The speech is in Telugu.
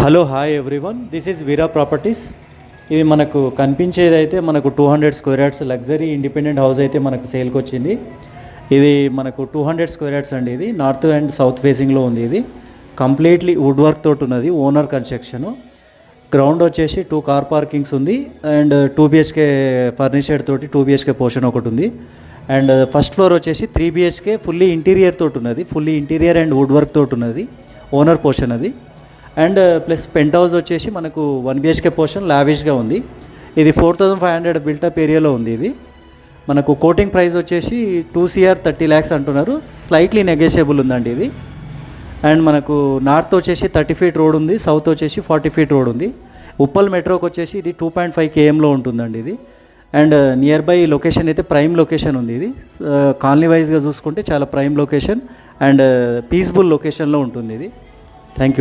Hello hi everyone, this is Veera properties. ఇది మనకు కనిపించేది అయితే మనకు 200 square yards luxury independent house అయితే మనకు సేల్కి వచ్చింది. ఇది మనకు 200 స్క్వేర్ యార్డ్స్ అండి. ఇది నార్త్ అండ్ సౌత్ ఫేసింగ్లో ఉంది. ఇది కంప్లీట్లీ వుడ్ వర్క్ తోటి ఉన్నది, ఓనర్ కన్స్ట్రక్షను. గ్రౌండ్ వచ్చేసి 2 కార్ పార్కింగ్స్ ఉంది అండ్ 2 BHK ఫర్నిచర్ తోటి 2 BHK పోర్షన్ ఒకటి ఉంది. అండ్ ఫస్ట్ ఫ్లోర్ వచ్చేసి 3 BHK ఫుల్లీ ఇంటీరియర్ తోటి ఉన్నది, fully interior and wood work తోటి ఉన్నది, ఓనర్ పోర్షన్ అది. అండ్ ప్లస్ పెంట్ హౌస్ వచ్చేసి మనకు 1 BHK పోర్షన్ లావిష్గా ఉంది. ఇది 4500 బిల్టప్ ఏరియాలో ఉంది. ఇది మనకు కోటింగ్ ప్రైస్ వచ్చేసి 2 CR 30 lakhs అంటున్నారు, స్లైట్లీ నెగోషియబుల్ ఉందండి ఇది. అండ్ మనకు నార్త్ వచ్చేసి 30 feet రోడ్ ఉంది, సౌత్ వచ్చేసి 40 feet రోడ్ ఉంది. ఉప్పల్ మెట్రోకి వచ్చేసి ఇది 2.5 kmలో ఉంటుందండి ఇది. అండ్ నియర్ బై లొకేషన్ అయితే ప్రైమ్ లొకేషన్ ఉంది. ఇది కాలనీ వైజ్గా చూసుకుంటే చాలా ప్రైమ్ లొకేషన్ అండ్ పీస్ఫుల్ లొకేషన్లో ఉంటుంది ఇది. Thank you.